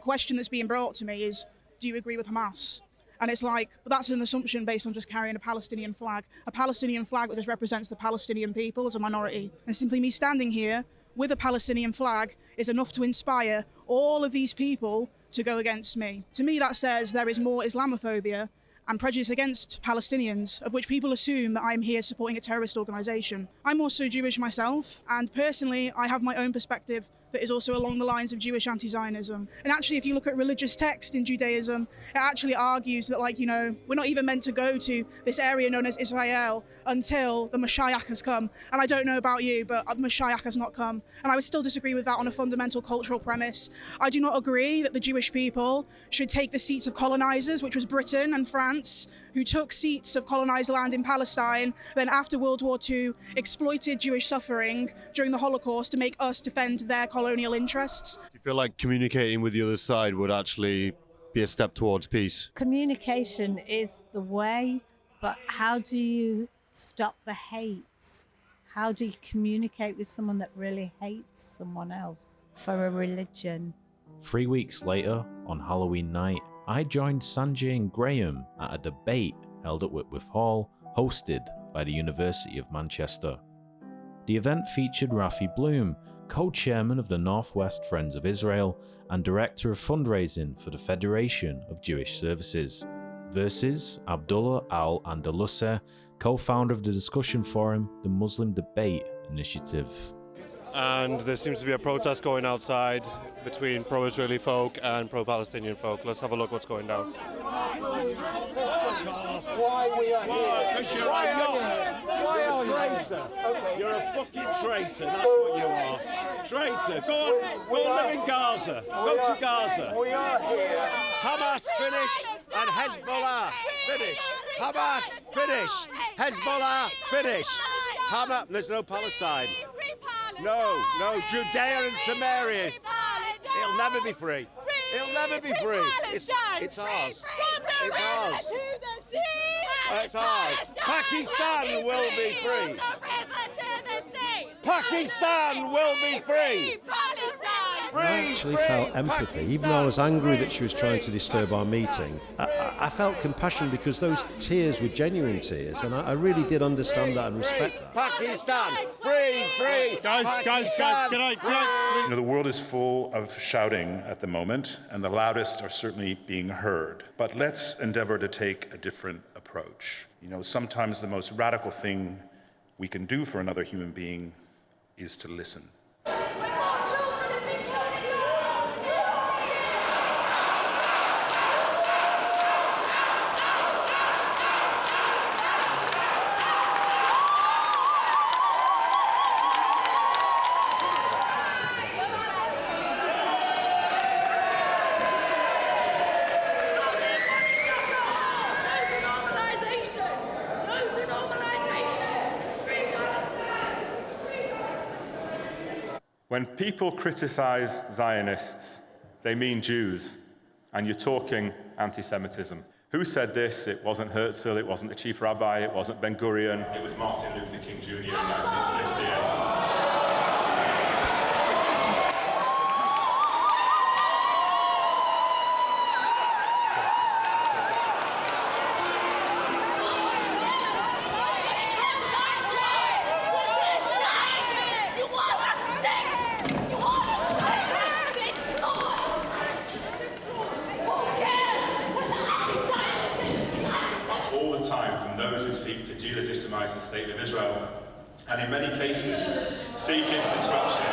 question that's being brought to me is, do you agree with Hamas? And it's like, but that's an assumption based on just carrying a Palestinian flag that just represents the Palestinian people as a minority. And simply me standing here with a Palestinian flag is enough to inspire all of these people to go against me. To me, that says there is more Islamophobia and prejudice against Palestinians, of which people assume that I'm here supporting a terrorist organisation. I'm also Jewish myself, and personally, I have my own perspective that is also along the lines of Jewish anti-Zionism. And actually, if you look at religious text in Judaism, it actually argues that, we're not even meant to go to this area known as Israel until the Mashiach has come. And I don't know about you, but the Mashiach has not come. And I would still disagree with that on a fundamental cultural premise. I do not agree that the Jewish people should take the seats of colonizers, which was Britain and France, who took seats of colonized land in Palestine, then after World War II exploited Jewish suffering during the Holocaust to make us defend their colonial interests. Do you feel like communicating with the other side would actually be a step towards peace? Communication is the way, but how do you stop the hate? How do you communicate with someone that really hates someone else for a religion? 3 weeks later, on Halloween night, I joined Sanjay and Graeme at a debate held at Whitworth Hall, hosted by the University of Manchester. The event featured Rafi Bloom, co-chairman of the Northwest Friends of Israel and director of fundraising for the Federation of Jewish Services, versus Abdullah Al-Andalusi, co-founder of the discussion forum, the Muslim Debate Initiative. And there seems to be a protest going outside between pro-Israeli folk and pro-Palestinian folk. Let's have a look what's going down. Why we are here? Why are you? Traitor. You're a fucking traitor. That's what you are. Traitor. Go live in Gaza. Go to Gaza. We are here. Hamas finish and Hezbollah finish. Hamas finish. Hezbollah finish. Hamas. There's no Palestine. No, Judea and Samaria. It'll never be free. It'll never be free. It's ours. It's ours. It's ours. Pakistan will be free. Pakistan will be free. I actually felt empathy, even though I was angry that she was trying to disturb our meeting. I felt compassion because those tears were genuine tears, and I really did understand that and respect that. Pakistan, free. Guys, can I? The world is full of shouting at the moment, and the loudest are certainly being heard. But let's endeavor to take a different approach. Sometimes the most radical thing we can do for another human being is to listen. When people criticize Zionists, they mean Jews, and you're talking anti-Semitism. Who said this? It wasn't Herzl, it wasn't the chief rabbi, it wasn't Ben-Gurion, it was Martin Luther King Jr. in 1968. All the time, from those who seek to delegitimise the state of Israel, and in many cases seek its destruction.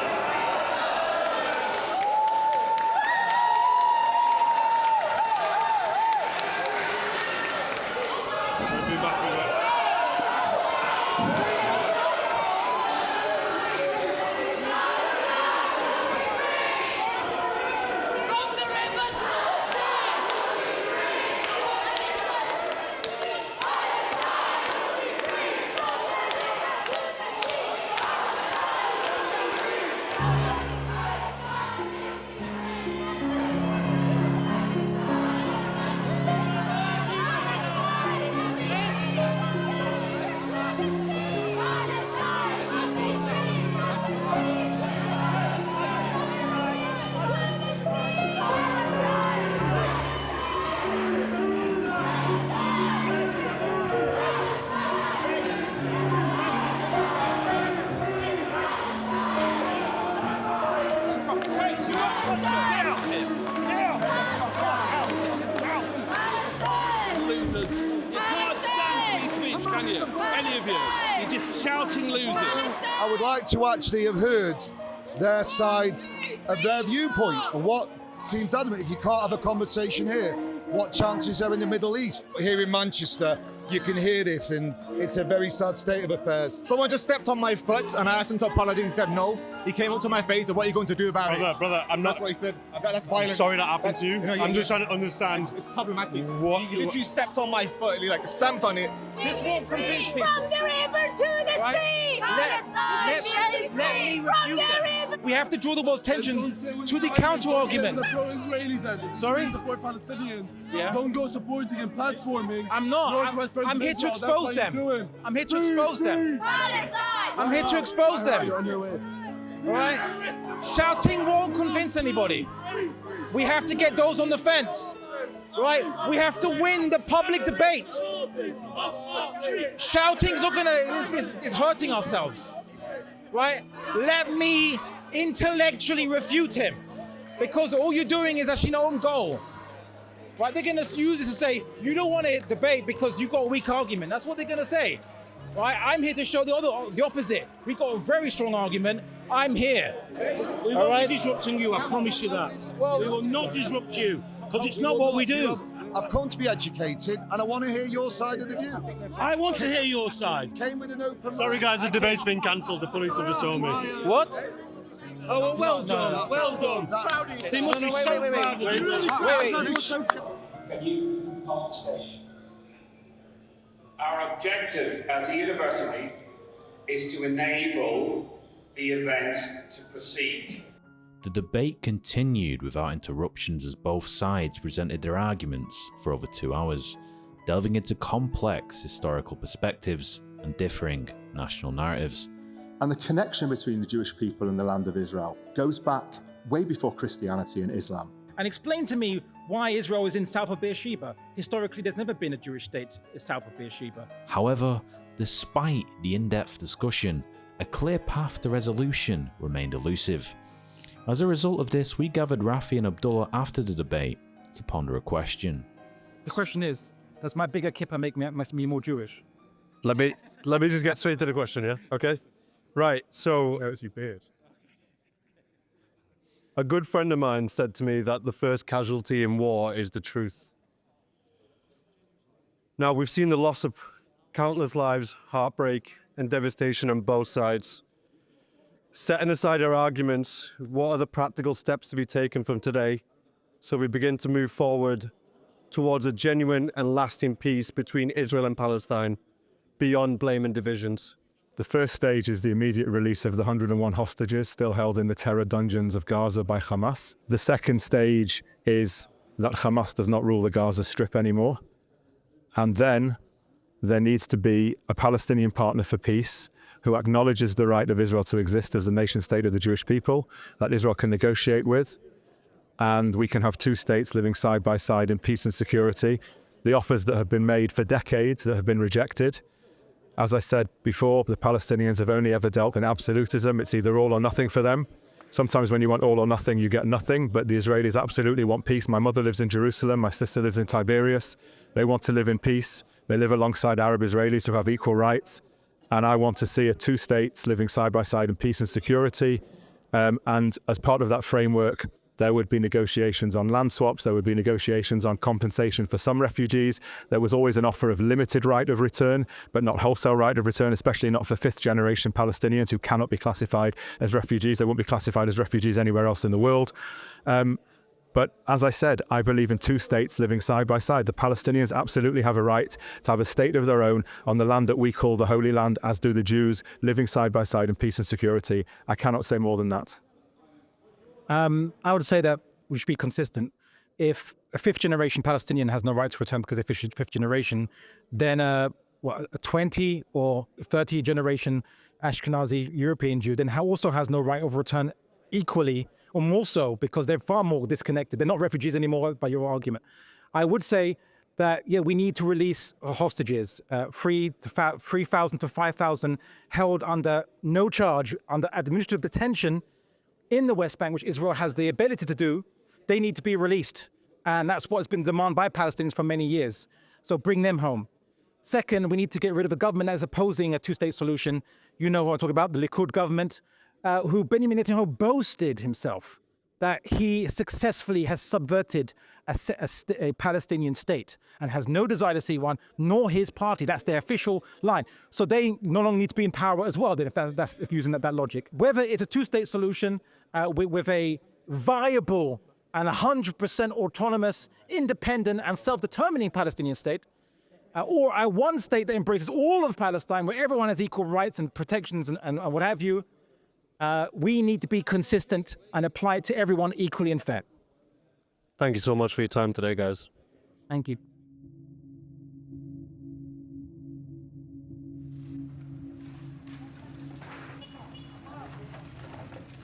I would like to actually have heard their side of their viewpoint and what seems adamant. If you can't have a conversation here, what chances are in the Middle East? Here in Manchester, you can hear this, and it's a very sad state of affairs. Someone just stepped on my foot, and I asked him to apologize. He said no. He came up to my face, and what are you going to do about it? Brother, I'm not. That's what he said. That's violence. I'm sorry that happened to you. I'm just trying to understand. It's problematic. What? He literally stepped on my foot. He like stamped on it. This won't convince people. From the river to the sea. Let me refute that. We have to draw the most attention to the counter-argument. Pro-Israeli then. Sorry? Support Palestinians. Yeah. Don't go supporting and platforming. I'm not. I'm here to expose them. I'm here to expose them. I'm here to expose them. All right? Shouting won't convince anybody. We have to get those on the fence. Right? We have to win the public debate. Shouting's not gonna is hurting ourselves. Right? Let me intellectually refute him. Because all you're doing is actually your own goal. Right? They're gonna use this to say, you don't want to debate because you got a weak argument. That's what they're gonna say. Right? I'm here to show the opposite. We got a very strong argument. I'm here. We won't be disrupting you, I promise you that. We will not disrupt you, because it's not what we do. I've come to be educated, and I want to hear your side of the view. I want to hear your side. Came with an open Sorry guys, the debate's been cancelled. The police have just told me. What? Oh, well done. Well done. They must be so proud of you. Can you off the stage? Our objective as a university is to enable the event to proceed. The debate continued without interruptions as both sides presented their arguments for over 2 hours, delving into complex historical perspectives and differing national narratives. And the connection between the Jewish people and the land of Israel goes back way before Christianity and Islam. And explain to me why Israel is in south of Beersheba. Historically, there's never been a Jewish state south of Beersheba. However, despite the in-depth discussion, a clear path to resolution remained elusive. As a result of this, we gathered Rafi and Abdullah after the debate to ponder a question. The question is, does my bigger kippah make me more Jewish? Let me just get straight to the question, yeah? Okay? Right, so it's your beard. A good friend of mine said to me that the first casualty in war is the truth. Now, we've seen the loss of countless lives, heartbreak, and devastation on both sides. Setting aside our arguments, what are the practical steps to be taken from today so we begin to move forward towards a genuine and lasting peace between Israel and Palestine, beyond blame and divisions? The first stage is the immediate release of the 101 hostages still held in the terror dungeons of Gaza by Hamas. The second stage is that Hamas does not rule the Gaza Strip anymore. And then there needs to be a Palestinian partner for peace who acknowledges the right of Israel to exist as a nation state of the Jewish people that Israel can negotiate with. And we can have two states living side by side in peace and security. The offers that have been made for decades that have been rejected. As I said before, the Palestinians have only ever dealt in absolutism. It's either all or nothing for them. Sometimes when you want all or nothing, you get nothing, but the Israelis absolutely want peace. My mother lives in Jerusalem, my sister lives in Tiberias. They want to live in peace. They live alongside Arab Israelis who have equal rights. And I want to see two states living side by side in peace and security. And as part of that framework, there would be negotiations on land swaps, there would be negotiations on compensation for some refugees. There was always an offer of limited right of return, but not wholesale right of return, especially not for fifth-generation Palestinians who cannot be classified as refugees. They won't be classified as refugees anywhere else in the world. But as I said, I believe in two states living side by side. The Palestinians absolutely have a right to have a state of their own on the land that we call the Holy Land, as do the Jews, living side by side in peace and security. I cannot say more than that. I would say that we should be consistent. If a fifth-generation Palestinian has no right to return because they're fifth generation, then a 20 or 30-generation Ashkenazi European Jew then also has no right of return equally, or more so, because they're far more disconnected. They're not refugees anymore, by your argument. I would say that, yeah, we need to release hostages, 3,000 to 5,000 held under no charge, under administrative detention in the West Bank, which Israel has the ability to do. They need to be released. And that's what's been demanded by Palestinians for many years. So bring them home. Second, we need to get rid of the government that is opposing a two-state solution. You know what I'm talking about, the Likud government, who Benjamin Netanyahu boasted himself that he successfully has subverted a Palestinian state and has no desire to see one, nor his party. That's their official line. So they no longer need to be in power as well, then, if using that logic. Whether it's a two-state solution with a viable and 100% autonomous, independent and self-determining Palestinian state, or a one state that embraces all of Palestine, where everyone has equal rights and protections and what have you, we need to be consistent and apply it to everyone equally and fair. Thank you so much for your time today, guys. Thank you.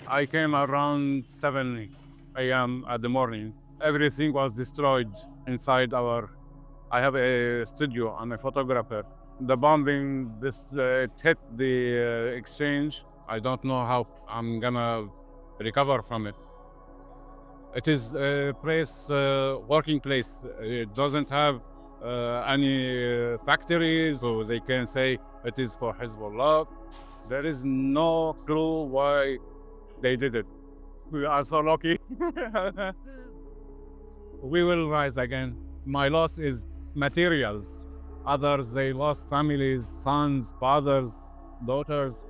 I came around 7 a.m. at the morning. Everything was destroyed inside I have a studio. I'm a photographer. The bombing, it hit the exchange. I don't know how I'm gonna recover from it. It is a place, working place. It doesn't have any factories, so they can say it is for Hezbollah. There is no clue why they did it. We are so lucky. We will rise again. My loss is materials. Others, they lost families, sons, fathers, daughters.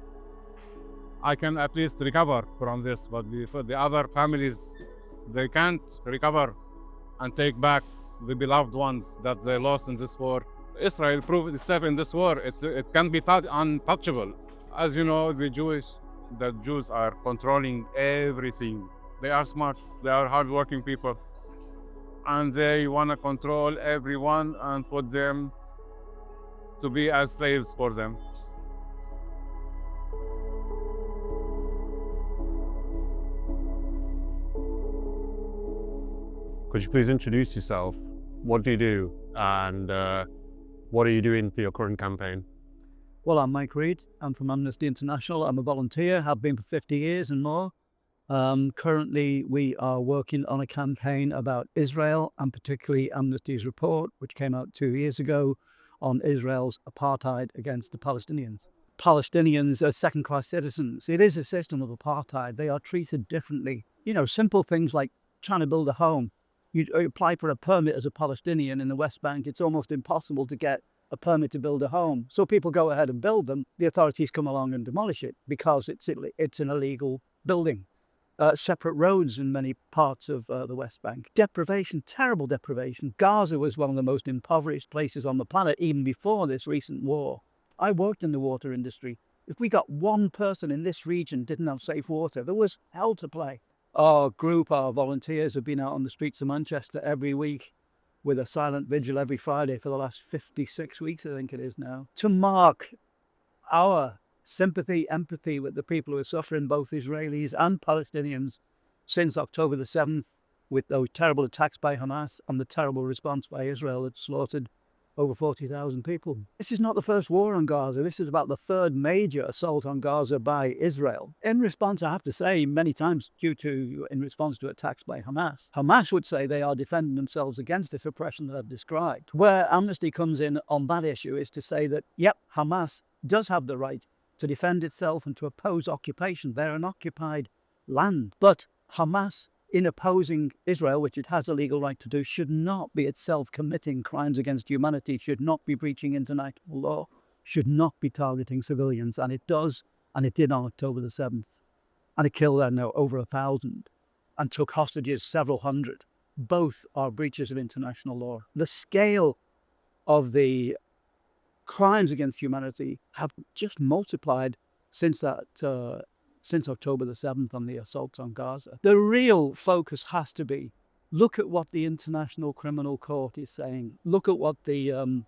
I can at least recover from this, but for the other families, they can't recover and take back the beloved ones that they lost in this war. Israel proved itself in this war. It can be untouchable. As you know, the Jews are controlling everything. They are smart, they are hardworking people, and they want to control everyone and put them to be as slaves for them. Could you please introduce yourself? What do you do? And what are you doing for your current campaign? Well, I'm Mike Reed. I'm from Amnesty International. I'm a volunteer, have been for 50 years and more. Currently, we are working on a campaign about Israel, and particularly Amnesty's report, which came out 2 years ago, on Israel's apartheid against the Palestinians. Palestinians are second-class citizens. It is a system of apartheid. They are treated differently. You know, simple things like trying to build a home. You apply for a permit as a Palestinian in the West Bank, it's almost impossible to get a permit to build a home. So people go ahead and build them. The authorities come along and demolish it because it's an illegal building. Separate roads in many parts of the West Bank. Deprivation, terrible deprivation. Gaza was one of the most impoverished places on the planet even before this recent war. I worked in the water industry. If we got one person in this region didn't have safe water, there was hell to play. Our volunteers, have been out on the streets of Manchester every week with a silent vigil every Friday for the last 56 weeks, I think it is now, to mark our sympathy, empathy with the people who are suffering, both Israelis and Palestinians, since October the 7th, with those terrible attacks by Hamas and the terrible response by Israel that slaughtered over 40,000 people. This is not the first war on Gaza. This is about the third major assault on Gaza by Israel. In response, I have to say, many times in response to attacks by Hamas. Hamas would say they are defending themselves against this oppression that I've described. Where Amnesty comes in on that issue is to say that, yep, Hamas does have the right to defend itself and to oppose occupation. They're an occupied land. But Hamas, in opposing Israel, which it has a legal right to do, should not be itself committing crimes against humanity, should not be breaching international law, should not be targeting civilians. And it does, and it did on October the 7th. And it killed, I don't know, over 1,000 and took hostages several hundred. Both are breaches of international law. The scale of the crimes against humanity have just multiplied since October the 7th on the assaults on Gaza. The real focus has to be, look at what the International Criminal Court is saying. Look at what the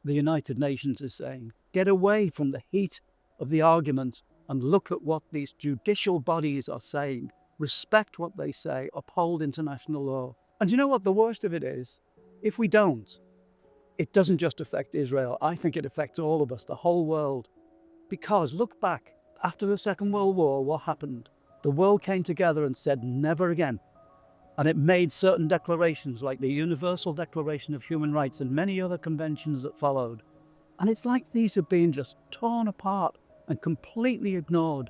United Nations is saying. Get away from the heat of the argument and look at what these judicial bodies are saying. Respect what they say. Uphold international law. And you know what the worst of it is? If we don't, it doesn't just affect Israel. I think it affects all of us, the whole world. Because look back. After the Second World War, what happened? The world came together and said, never again. And it made certain declarations like the Universal Declaration of Human Rights and many other conventions that followed. And it's like these are being just torn apart and completely ignored.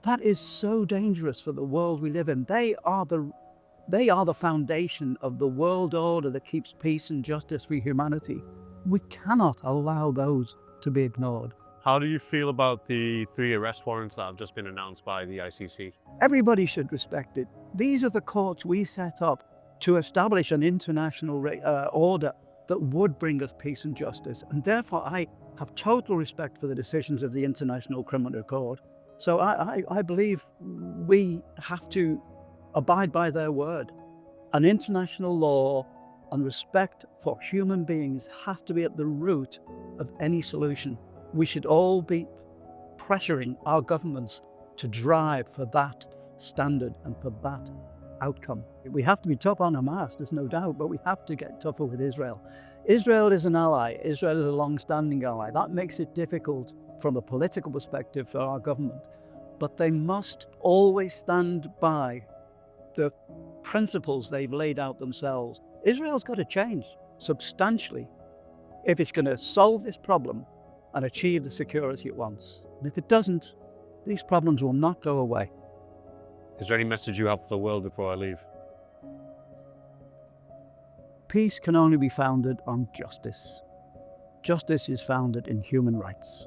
That is so dangerous for the world we live in. They are the foundation of the world order that keeps peace and justice for humanity. We cannot allow those to be ignored. How do you feel about the 3 arrest warrants that have just been announced by the ICC? Everybody should respect it. These are the courts we set up to establish an international order that would bring us peace and justice. And therefore, I have total respect for the decisions of the International Criminal Court. So I believe we have to abide by their word. An international law and respect for human beings has to be at the root of any solution. We should all be pressuring our governments to drive for that standard and for that outcome. We have to be tough on Hamas, there's no doubt, but we have to get tougher with Israel. Israel is an ally. Israel is a long-standing ally. That makes it difficult from a political perspective for our government. But they must always stand by the principles they've laid out themselves. Israel's got to change substantially if it's going to solve this problem and achieve the security it wants. And if it doesn't, these problems will not go away. Is there any message you have for the world before I leave? Peace can only be founded on justice. Justice is founded in human rights.